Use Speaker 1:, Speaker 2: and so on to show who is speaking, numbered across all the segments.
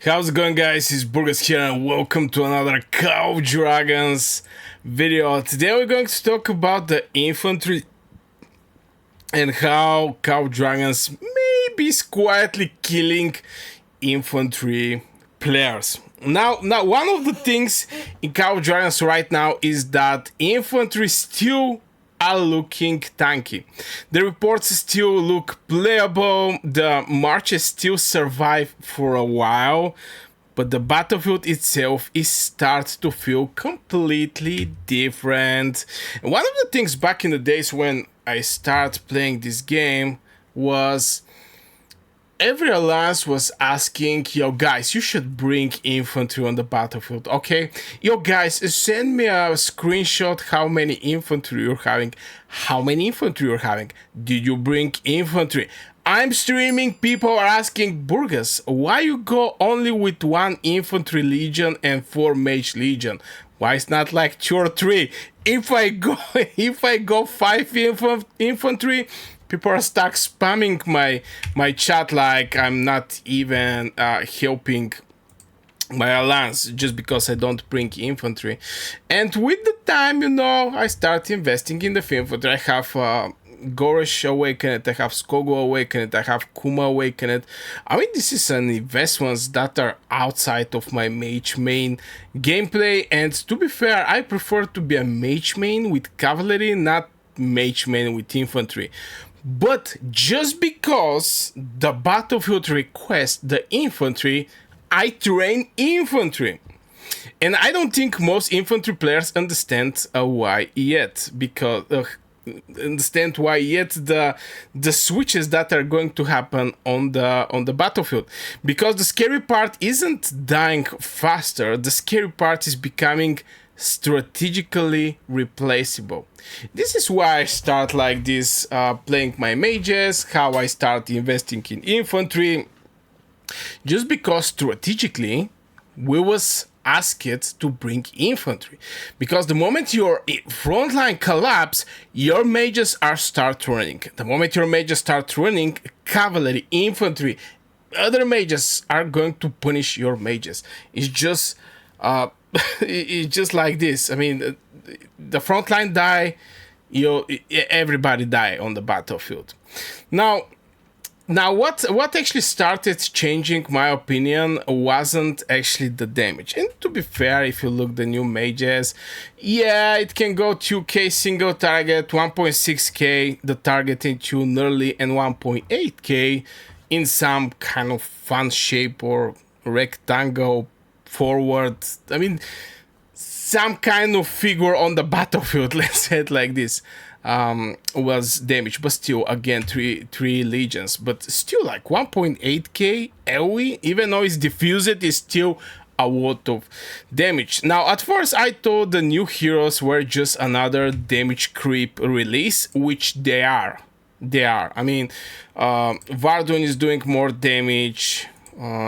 Speaker 1: How's it going, guys? It's Burgas here and welcome to another Call of Dragons video. Today we're going to talk about the infantry and how Call of Dragons maybe is quietly killing infantry players. Now one of the things in Call of Dragons right now is that infantry still are looking tanky. The reports still look playable, the marches still survive for a while, but the battlefield itself is start to feel completely different. And one of the things back in the days when I started playing this game was every alliance was asking, yo guys, you should bring infantry on the battlefield, okay? Yo guys, send me a screenshot how many infantry you're having. How many infantry you're having? Did you bring infantry? I'm streaming, people are asking, Burgas, why you go only with 1 infantry legion and 4 mage legion? Why it's not like 2 or 3? If I go 5 infantry, people are stuck spamming my chat like I'm not even helping my alliance just because I don't bring infantry. And with the time, I start investing in the infantry. I have Goresh Awakened, I have Skogo Awakened, I have Kuma Awakened. I mean, this is an investments that are outside of my mage main gameplay, and to be fair, I prefer to be a mage main with cavalry, not mage main with infantry. But just because the battlefield requests the infantry, I train infantry. And I don't think most infantry players understand why yet, because the switches that are going to happen on the battlefield, because the scary part isn't dying faster, the scary part is becoming strategically replaceable. This is why I start like this, playing my mages, how I start investing in infantry, just because strategically we was asked to bring infantry, because the moment your frontline collapse, your mages are start running. The moment your mages start running, cavalry, infantry, other mages are going to punish your mages. It's just it's just like this. I mean, the frontline die, everybody die on the battlefield. Now what actually started changing my opinion wasn't actually the damage. And to be fair, if you look the new mages, yeah, it can go 2k single target, 1.6k the target into nearly, and 1.8k in some kind of fun shape or rectangle forward. I mean, some kind of figure on the battlefield, let's say it like this, was damaged. But still, again, three legions, but still like 1.8k AoE, even though it's diffused, is still a lot of damage. Now, at first I thought the new heroes were just another damage creep release, which they are. I mean, Vardun is doing more damage.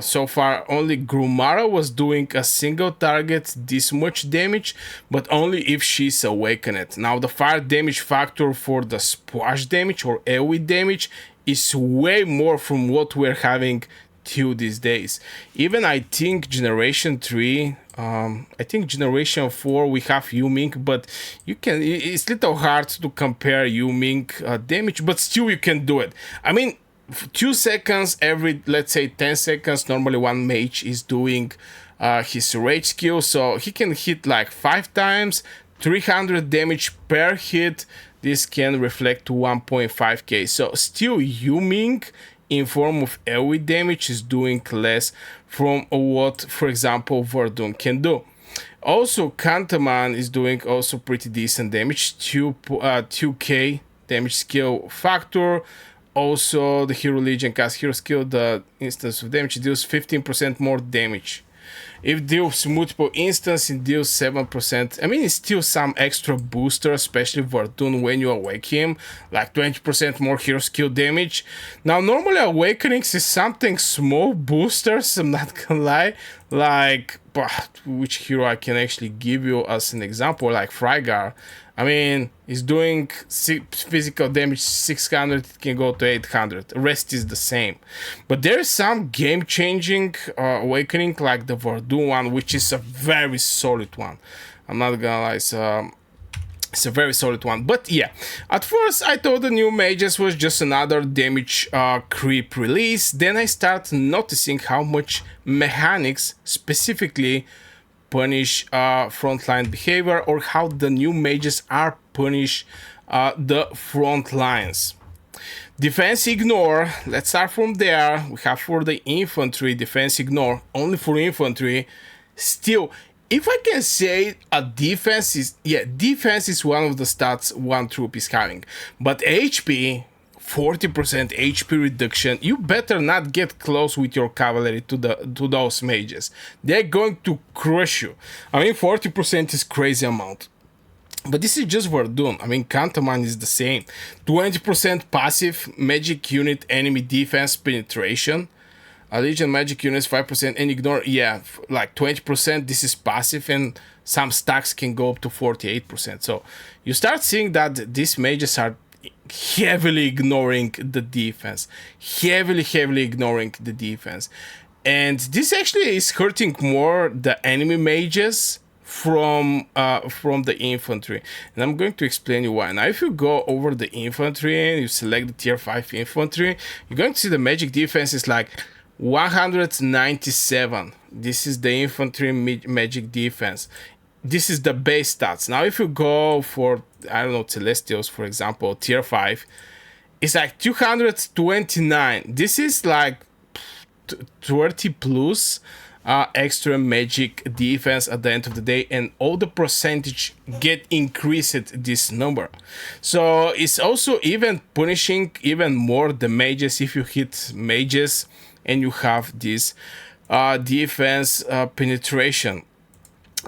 Speaker 1: So far, only Grumara was doing a single target this much damage, but only if she's awakened. Now, the fire damage factor for the splash damage or AoE damage is way more from what we're having till these days. Even I think Generation 3, I think Generation 4 we have Yuming, but it's a little hard to compare Yuming damage, but still you can do it. I mean, 2 seconds every, let's say 10 seconds, normally one mage is doing his rage skill, so he can hit like 5 times, 300 damage per hit. This can reflect to 1.5k, so still Yuming in form of AoE damage is doing less from what, for example, Verdun can do. Also, Kantaman is doing also pretty decent damage, 2k damage skill factor. Also, the Hero Legion cast Hero Skill, the instance of damage deals 15% more damage. If deals multiple instances, it deals 7%. I mean, it's still some extra booster, especially Verdun when you awake him, like 20% more Hero Skill damage. Now, normally Awakenings is something small boosters, I'm not gonna lie, like which hero I can actually give you as an example, like Frygar. I mean, he's doing physical damage 600, it can go to 800. The rest is the same. But there is some game-changing awakening, like the Verdun one, which is a very solid one. I'm not gonna lie, it's a very solid one. But yeah, at first I thought the new mages was just another damage creep release. Then I start noticing how much mechanics specifically punish frontline behavior, or how the new mages are punish the front lines. Defense ignore, let's start from there. We have for the infantry defense ignore, only for infantry. Still, if I can say a defense is, yeah, defense is one of the stats one troop is having, but HP, 40% HP reduction, you better not get close with your cavalry to those mages. They're going to crush you. I mean, 40% is crazy amount. But this is just Verdun. I mean, Cantonman is the same. 20% passive magic unit enemy defense penetration. Legion magic units 5% and ignore, yeah, like 20%. This is passive, and some stacks can go up to 48%. So you start seeing that these mages are heavily ignoring the defense, heavily ignoring the defense, and this actually is hurting more the enemy mages from the infantry, and I'm going to explain you why. Now, if you go over the infantry and you select the tier 5 infantry, you're going to see the magic defense is like 197. This is the infantry magic defense. This is the base stats. Now, if you go for, I don't know, Celestials, for example, tier 5, it's like 229. This is like 30 plus extra magic defense at the end of the day, and all the percentage get increased this number. So it's also even punishing even more the mages if you hit mages and you have this defense penetration.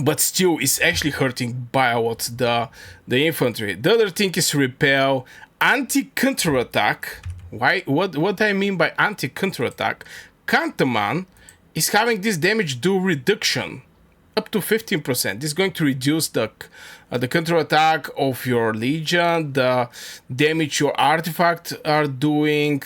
Speaker 1: But still, it's actually hurting by a lot the infantry. The other thing is repel, anti-counterattack. Why? What I mean by anti-counterattack? Cantonman is having this damage do reduction up to 15%. This is going to reduce the counterattack of your legion, the damage your artifacts are doing,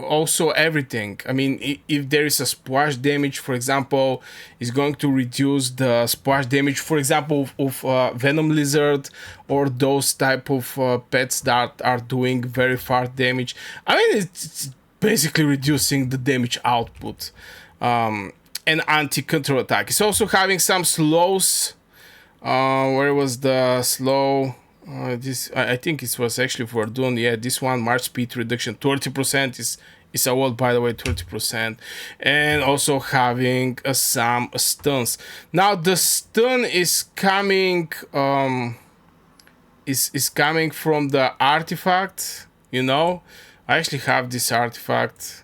Speaker 1: also everything. I mean, if there is a splash damage, for example, is going to reduce the splash damage, for example, of Venom Lizard or those type of pets that are doing very fast damage. I mean, it's basically reducing the damage output. And anti-counterattack. It's also having some slows. Where was the slow? This I think it was actually for Verdun. Yeah, this one, march speed reduction 20% is a lot, by the way, 20%, and also having some stuns. Now the stun is coming is coming from the artifact. You know, I actually have this artifact.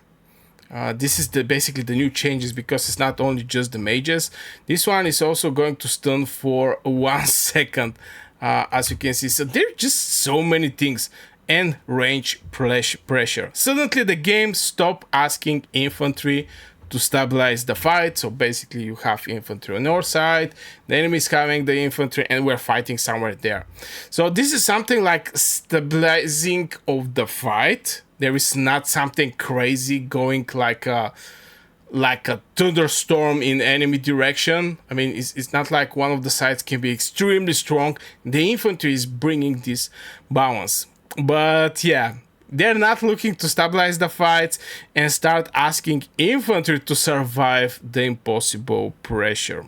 Speaker 1: This is basically the new changes, because it's not only just the mages. This one is also going to stun for 1 second, as you can see. So there are just so many things. And range pressure. Suddenly the game stopped asking infantry to stabilize the fight. So basically you have infantry on your side, the enemy is having the infantry, and we're fighting somewhere there. So this is something like stabilizing of the fight. There is not something crazy going like a thunderstorm in enemy direction. I mean, it's not like one of the sides can be extremely strong. The infantry is bringing this balance. But yeah, they're not looking to stabilize the fights and start asking infantry to survive the impossible pressure.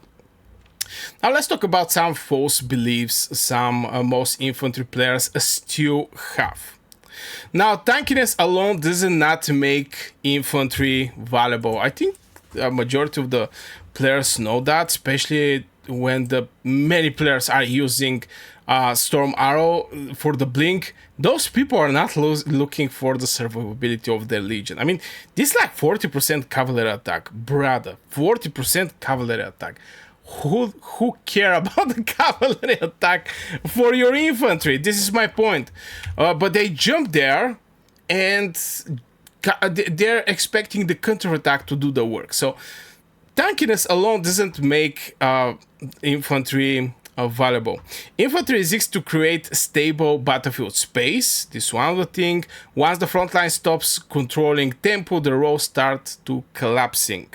Speaker 1: Now let's talk about some false beliefs some most infantry players still have. Now, tankiness alone does not make infantry valuable. I think a majority of the players know that, especially when the many players are using Storm Arrow for the blink. Those people are not looking for the survivability of their legion. I mean, this is like 40% cavalry attack, brother. 40% cavalry attack. Who care about the cavalry attack for your infantry? This is my point. But they jump there and they're expecting the counterattack to do the work. So tankiness alone doesn't make infantry valuable. Infantry exists to create stable battlefield space. This is one of the thing. Once the front line stops controlling tempo, the rows start to collapsing.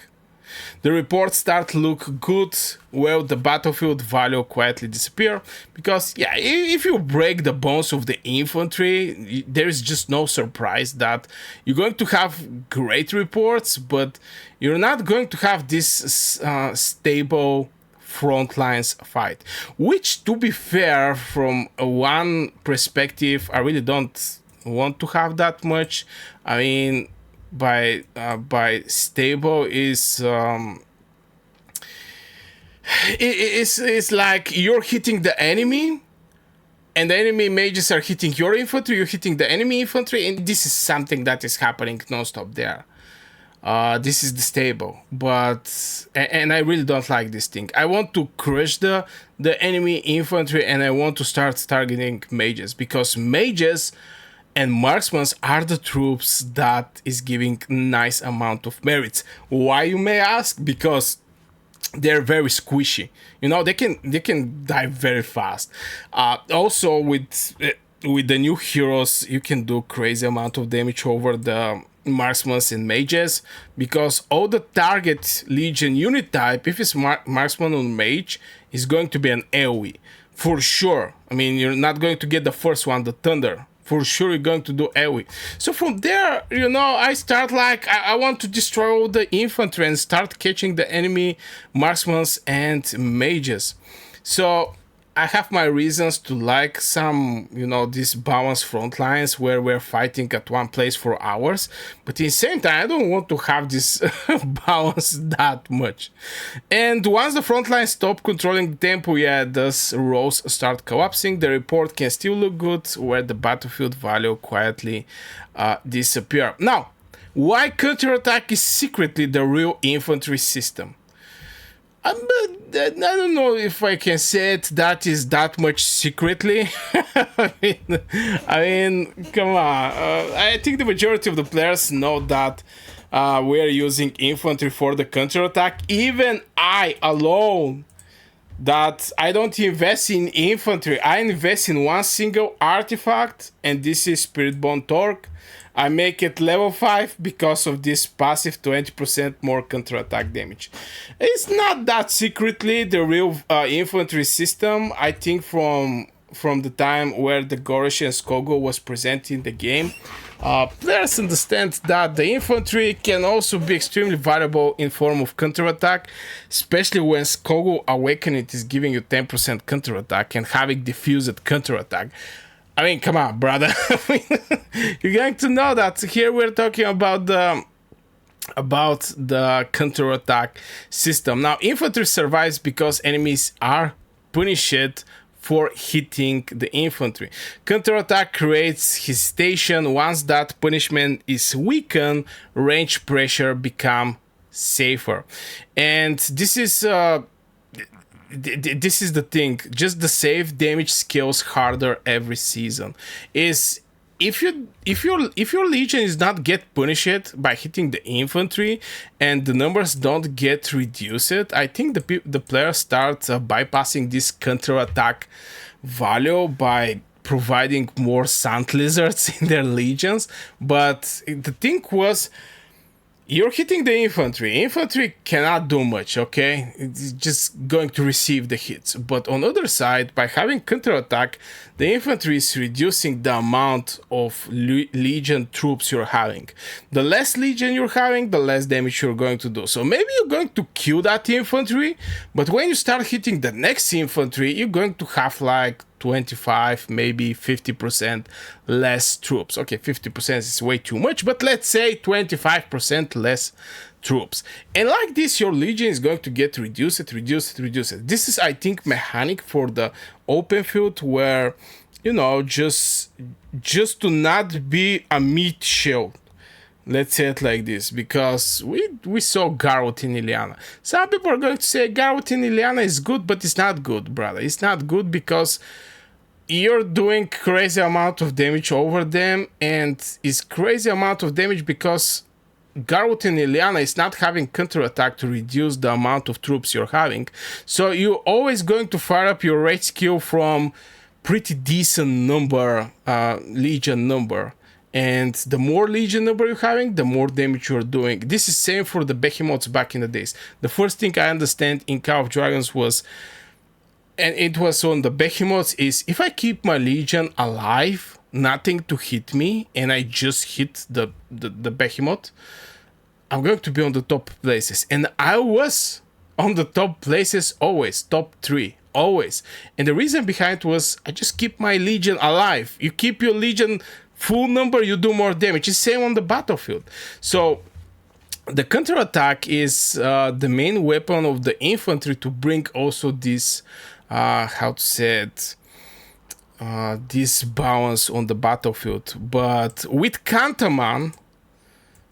Speaker 1: The reports start to look good, well, the battlefield value quietly disappear, because yeah, if you break the bones of the infantry, there is just no surprise that you're going to have great reports, but you're not going to have this stable front lines fight, which, to be fair, from one perspective, I really don't want to have that much. I mean, by stable is it's like you're hitting the enemy and the enemy mages are hitting your infantry, you're hitting the enemy infantry, and this is something that is happening non-stop there. This is the stable, but and I really don't like this thing. I want to crush the enemy infantry, and I want to start targeting mages, because mages and marksmen are the troops that is giving nice amount of merits. Why, you may ask? Because they're very squishy. You know, they can die very fast. Also, with the new heroes, you can do crazy amount of damage over the marksmen and mages, because all the target legion unit type, if it's marksman or mage, is going to be an AoE for sure. I mean, you're not going to get the first one, the thunder. For sure, you're going to do AoE. So from there, you know, I start like, I want to destroy all the infantry and start catching the enemy marksmen and mages. So I have my reasons to like some, you know, these balanced front lines where we're fighting at one place for hours. But at the same time, I don't want to have this balance that much. And once the front lines stop controlling the tempo, yeah, those rows start collapsing. The report can still look good, where the battlefield value quietly disappear. Now, why counterattack is secretly the real infantry system? I don't know if I can say it that is that much secretly. I mean, come on. I think the majority of the players know that we are using infantry for the counterattack. Even I alone, that I don't invest in infantry. I invest in one single artifact, and this is Spiritborn Torque. I make it level 5 because of this passive 20% more counterattack damage. It's not that secretly the real infantry system. I think from the time where the Gorosh and Skogo was presenting the game, players understand that the infantry can also be extremely valuable in form of counterattack, especially when Skogo Awakening is giving you 10% counterattack and having diffused counterattack. I mean, come on, brother. You're going to know that here we're talking about the counterattack system. Now, infantry survives because enemies are punished for hitting the infantry. Counterattack creates hesitation. Once that punishment is weakened, range pressure become safer. And this is the thing. Just the save damage scales harder every season. Is if your legion is not get punished by hitting the infantry and the numbers don't get reduced, I think the player starts bypassing this counterattack value by providing more sand lizards in their legions. But the thing was, you're hitting the infantry. Infantry cannot do much, okay? It's just going to receive the hits. But on the other side, by having counterattack, the infantry is reducing the amount of legion troops you're having. The less legion you're having, the less damage you're going to do. So maybe you're going to kill that infantry, but when you start hitting the next infantry, you're going to have like 25, maybe 50% less troops. Okay, 50% is way too much, but let's say 25% less troops. And like this, your legion is going to get reduced. This is, I think, mechanic for the open field, where, you know, just to not be a meat shield. Let's say it like this, because we saw Garrote in Ilyana. Some people are going to say Garrote in Ilyana is good, but it's not good, brother. It's not good because you're doing crazy amount of damage over them, and it's crazy amount of damage because Garwood and Ileana is not having counterattack to reduce the amount of troops you're having. So you're always going to fire up your rage skill from pretty decent number, legion number. And the more legion number you're having, the more damage you're doing. This is same for the behemoths back in the days. The first thing I understand in Call of Dragons was, and it was on the behemoths, is if I keep my legion alive, nothing to hit me, and I just hit the behemoth, I'm going to be on the top places. And I was on the top places always, top 3, always. And the reason behind was I just keep my legion alive. You keep your legion full number, you do more damage. It's same on the battlefield. So the counterattack is the main weapon of the infantry to bring also this, how to say it, this balance on the battlefield. But with Cantaman,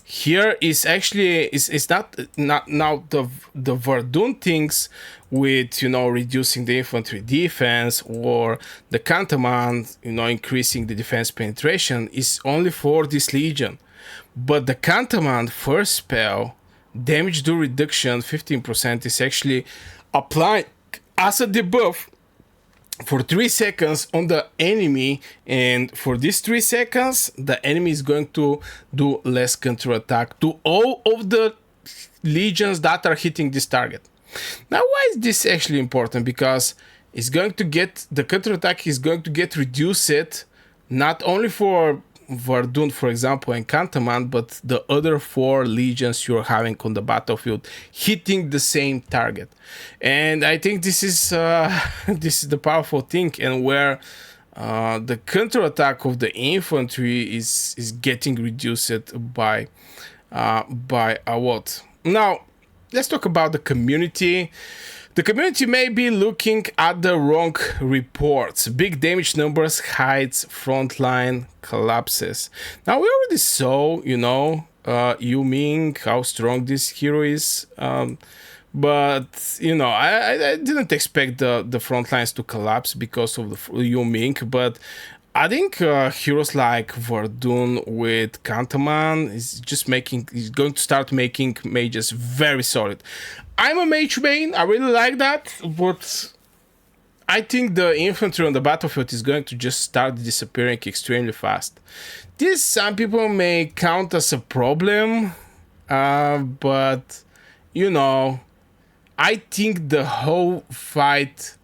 Speaker 1: here is actually is not now the Verdun things with, you know, reducing the infantry defense, or the Cantaman, you know, increasing the defense penetration, is only for this legion. But the Cantaman first spell, damage do reduction 15%, is actually applied as a debuff for 3 seconds on the enemy, and for these 3 seconds the enemy is going to do less counterattack to all of the legions that are hitting this target. Now, why is this actually important? Because it's going to get, the counterattack is going to get reduced not only for Verdun, for example, and Cantaman, but the other 4 legions you're having on the battlefield hitting the same target. And I think this is the powerful thing, and where the counterattack of the infantry is getting reduced by a lot. Now, let's talk about the community. The community may be looking at the wrong reports. Big damage numbers hides frontline collapses. Now, we already saw, you know, Yu Ming, how strong this hero is. But, you know, I didn't expect the front lines to collapse because of the Yu Ming. But I think heroes like Verdun with Cantaman is going to start making mages very solid. I'm a mage main, I really like that, but I think the infantry on the battlefield is going to just start disappearing extremely fast. This, some people may count as a problem, but, you know, I think the whole fight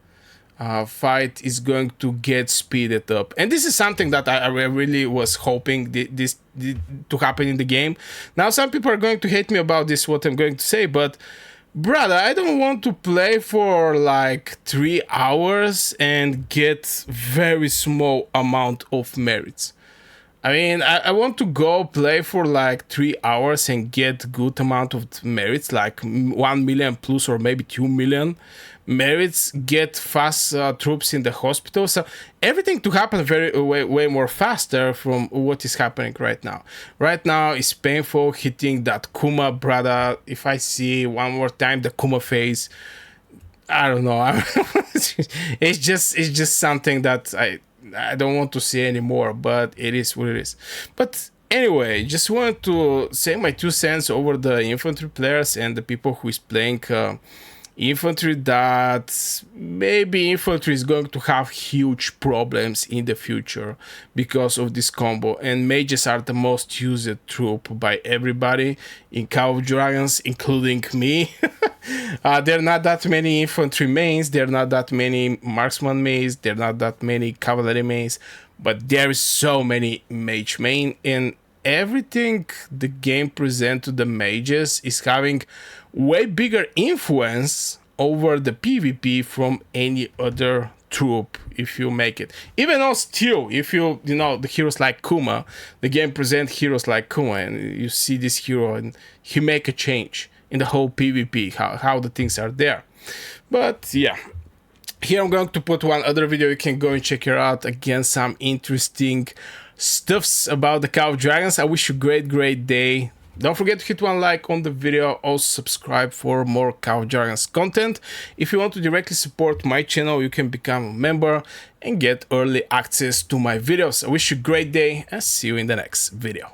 Speaker 1: is going to get speeded up, and this is something that I really was hoping this to happen in the game. Now, some people are going to hate me about this, what I'm going to say, but brother, I don't want to play for like 3 hours and get very small amount of merits. I mean, I want to go play for like 3 hours and get good amount of merits, like 1 million plus or maybe 2 million merits, get fast troops in the hospital. So everything to happen way more faster from what is happening right now. Right now it's painful hitting that Kuma, brother. If I see one more time the Kuma phase, I don't know. it's just something that I don't want to see anymore, but it is what it is. But anyway, just wanted to say my 2 cents over the infantry players and the people who is playing infantry, that maybe infantry is going to have huge problems in the future because of this combo, and mages are the most used troop by everybody in Call of Dragons, including me. There are not that many infantry mains, there are not that many marksman mains, there are not that many cavalry mains, but there is so many mage main, and everything the game presents to the mages is having way bigger influence over the PvP from any other troop if you make it. Even on Steel, if you know the heroes like Kuma, the game presents heroes like Kuma, and you see this hero and he make a change in the whole PvP, how the things are there. But yeah, here I'm going to put one other video, you can go and check it out. Again, some interesting stuffs about the Call of Dragons. I wish you a great day. Don't forget to hit one like on the video, also subscribe for more Call of Dragons content. If you want to directly support my channel, you can become a member and get early access to my videos. I wish you a great day and see you in the next video.